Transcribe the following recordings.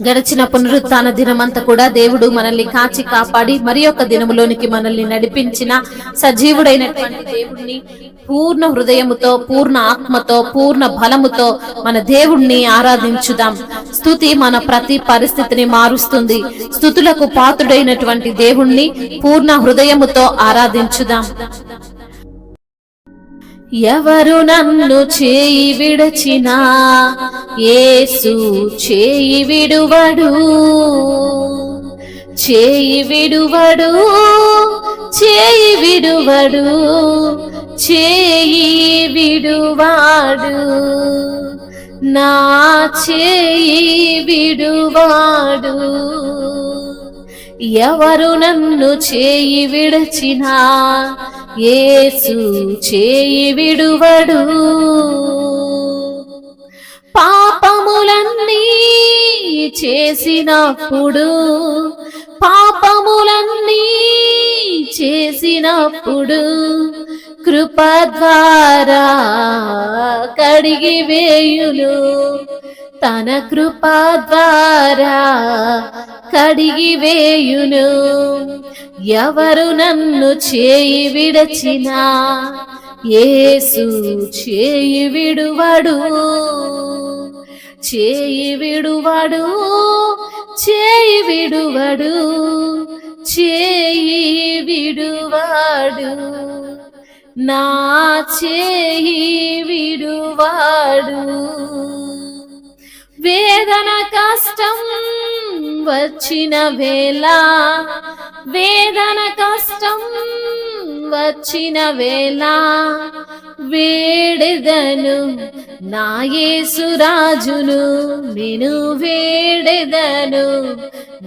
గడిచిన పునరుత్థాన దినమంతా కూడా దేవుడు మనల్ని కాచి కాపాడి మరి యొక్క దినములోనికి మనల్ని నడిపించిన సజీవుడైనటువంటి దేవుడిని పూర్ణ హృదయముతో, పూర్ణ ఆత్మతో, పూర్ణ బలముతో మన దేవుణ్ణి ఆరాధించుదాం. స్తుతి మన ప్రతి పరిస్థితిని మారుస్తుంది. స్తుతులకు పాత్రుడైనటువంటి దేవుణ్ణి పూర్ణ హృదయముతో ఆరాధించుదాం. ఎవరు నన్ను చేయి విడచినా యేసు చేయి విడువడు, చేయి విడువడు, చేయి విడువడు, చేయి విడువాడు, నా చేయి విడువాడు. ఎవరు నన్ను చేయి విడచినా యేసు చేయి విడువడు. పాపములన్నీ చేసినప్పుడు, పాపములన్నీ చేసినప్పుడు కృప ద్వారా కడిగి వేయును, తన కృప ద్వారా కడిగి వేయును. ఎవరు నన్ను చేయి విడచినా యేసు చేయి విడువడు, చేయి విడువడు, చేయి విడువడు, చేయి విడువాడు, నా చేయి విడువాడు. వేదన కష్టం వచ్చిన వేళ, వేదన కష్టం వచ్చిన వేళ వేడెదను నా యేసు రాజును, నేను వేడెదను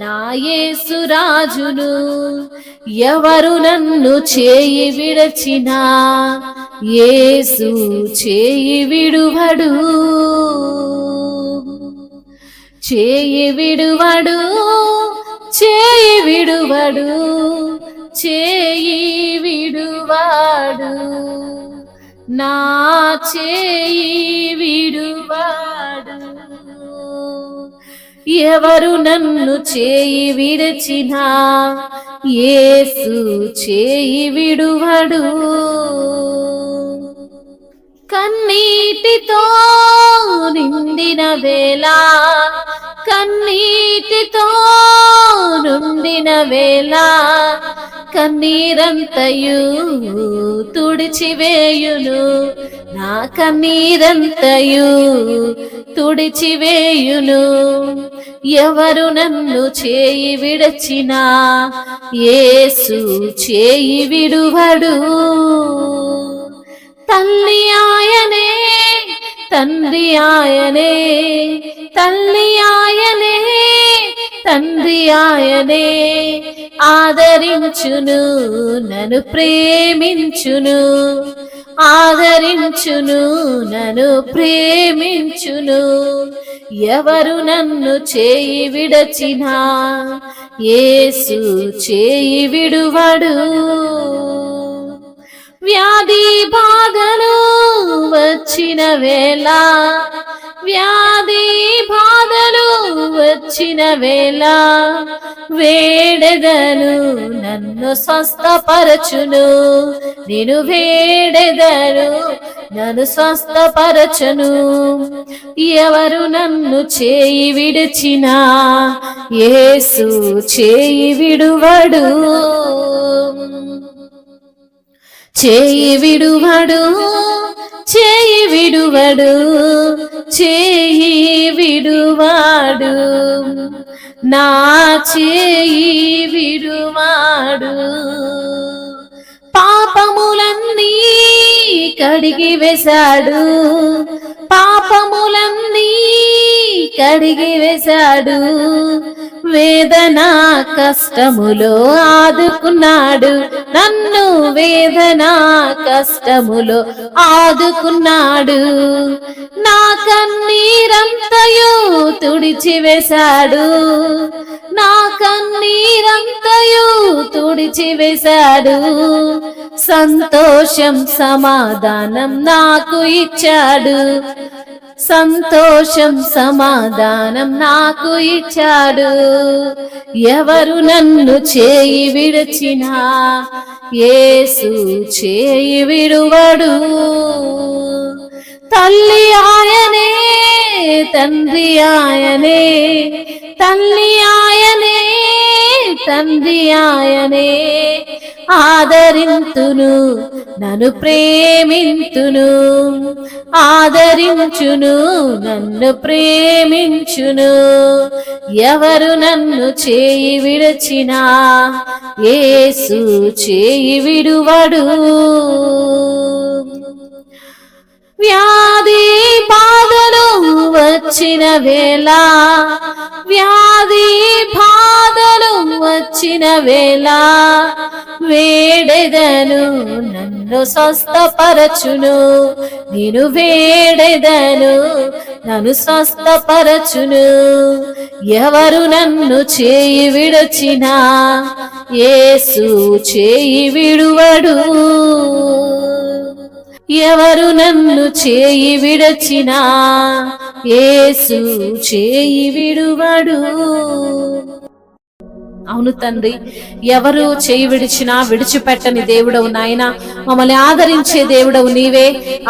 నా యేసు రాజును. ఎవరు నన్ను చేయి విడచినా యేసు చేయి విడువడు, చేయి విడువడు, చేయి విడువడు, చేయి విడువాడు, నా చేయి విడువాడు. ఎవరు నన్ను చేయి విడచినా యేసు చేయి విడువడు. కన్నీటితో నిండిన వేళ, కన్నీటితో నిండిన వేళ కన్నీరంతయు తుడిచివేయును, నా కన్నీరంతయు తుడిచివేయును. ఎవరు నన్ను చేయి విడచినా యేసు చేయి విడువడు. తల్లి ఆయనే, తండ్రి ఆయనే, తల్లి ఆయనే, తండ్రి ఆయనే, ఆదరించును నన్ను ప్రేమించును, ఆదరించును నన్ను ప్రేమించును. ఎవరు నన్ను చేయి విడచినా యేసు చేయి విడువడు. వ్యాధి బాధలు వచ్చిన వేళ, వ్యాధి బాధలు వచ్చిన వేళ వేడెదను నన్ను స్వస్థపరచును, నేను వేడెదను నన్ను స్వస్థపరచును. ఎవరు నన్ను చేయి విడిచినా యేసు చేయి విడువడు, చేయి విడువడు, చేయి విడువడు, చేయి విడువాడు, నా చేయి విడువాడు. పాపములన్నీ కడిగి వేశాడు, పాపములన్నీ కడిగి వేశాడు, వేదన కష్టములో ఆదుకున్నాడు నన్ను, వేదన కష్టములో ఆదుకున్నాడు, నా కన్నీరంతయు తుడిచివేశాడు, నా కన్నీరంతయు తుడిచివేశాడు, సంతోషం సమాధానం నాకు ఇచ్చాడు, సంతోషం సమాధానం నాకు ఇచ్చాడు. ఎవరు నన్ను చేయి విడిచినా యేసు చేయి విడువడు. తల్లి ఆయనే, తండ్రి ఆయనే, తల్లి ఆయనే, తండ్రి ఆయనే. ఆదరింతును, నన్ను ప్రేమింతును, ఆదరించును, నన్ను ప్రేమించును. ఎవరు నన్ను చేయి విడిచినా యేసు చేయి విడువడు. వ్యాధి బాధలు వచ్చిన వేళ, వ్యాధి బాధలు వచ్చిన వేళ వేడెదను, నన్ను స్వస్థపరచును. నేను వేడెదను, నన్ను స్వస్థపరచును. ఎవరు నన్ను చేయి విడిచినా యేసు చేయి విడువడు. ఎవరు నన్ను చేయి విడిచినా యేసు చేయి విడువడు. అవును తండ్రి, ఎవరు చేయి విడిచినా విడిచిపెట్టని దేవుడవు నాయన. మమ్మల్ని ఆదరించే దేవుడవు నీవే,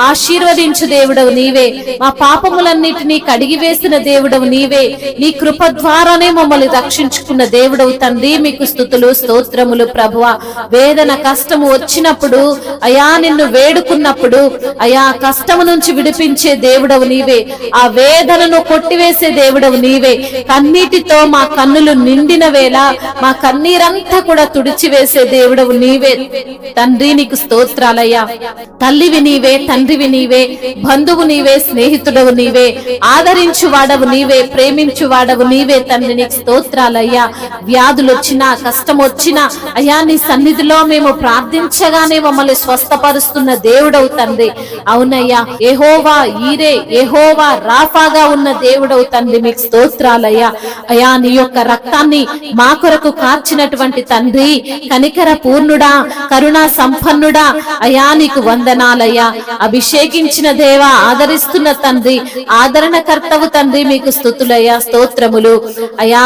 ఆశీర్వదించు దేవుడవు నీవే, మా పాపములన్నిటినీ కడిగివేసిన దేవుడవు నీవే. నీ కృప ద్వారానే మమ్మల్ని రక్షించుకున్న దేవుడవు తండ్రి. మీకు స్తుతులు స్తోత్రములు ప్రభువా. వేదన కష్టము వచ్చినప్పుడు అయా నిన్ను వేడుకున్నప్పుడు అయా కష్టము నుంచి విడిపించే దేవుడవు నీవే, ఆ వేదనను కొట్టివేసే దేవుడవు నీవే. కన్నీటితో మా కన్నులు నిండిన వేళ మా కన్నీరంతా కూడా తుడిచివేసే దేవుడవు నీవే తండ్రి. నీకు స్తోత్రాలయ్యా. తల్లివి నీవే, తండ్రివి నీవే, బంధువు నీవే, స్నేహితుడవు నీవే, ఆదరించు వాడవు నీవే, ప్రేమించు వాడవు నీవే తండ్రి. నీకు స్తోత్రాలయ్యా. వ్యాధులు వచ్చినా కష్టం వచ్చినా అయ్యా నీ సన్నిధిలో మేము ప్రార్థించగానే మమ్మల్ని స్వస్థపరుస్తున్న దేవుడవు తండ్రి. అవునయ్యా, యెహోవా ఈరే, యెహోవా రాఫాగా ఉన్న దేవుడవు తండ్రి. మీకు స్తోత్రాలయ్యా. అయ్యా నీ యొక్క రక్తాన్ని మా కొరకు కార్చినటువంటి తండ్రి, కనికర పూర్ణుడా, కరుణా సంపన్నుడా అయా నీకు వందనాలయ్యా. అభిషేకించిన దేవా, ఆదరిస్తున్న తండ్రి, ఆదరణకర్తవు తండ్రి. మీకు స్తుతులయ్యా, స్తోత్రములు అయా.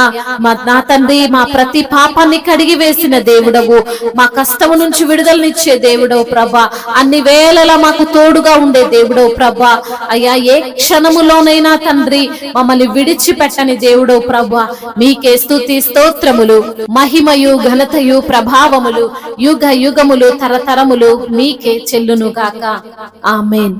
నా తండ్రి, మా ప్రతి పాపాన్ని కడిగి వేసిన దేవుడవు, మా కష్టము నుంచి విడుదలనిచ్చే దేవుడవు ప్రభా. అన్ని వేళలా మాకు తోడుగా ఉండే దేవుడవు ప్రభా. అయ్యా ఏ క్షణములోనైనా తండ్రి మమ్మల్ని విడిచిపెట్టని దేవుడవు ప్రభా. మీకే స్తుతి స్తోత్రములు, మహిమయు ఘనతయు ప్రభావములు యుగ యుగములు తరతరములు మీకే చెల్లునుగాక. ఆమేన్.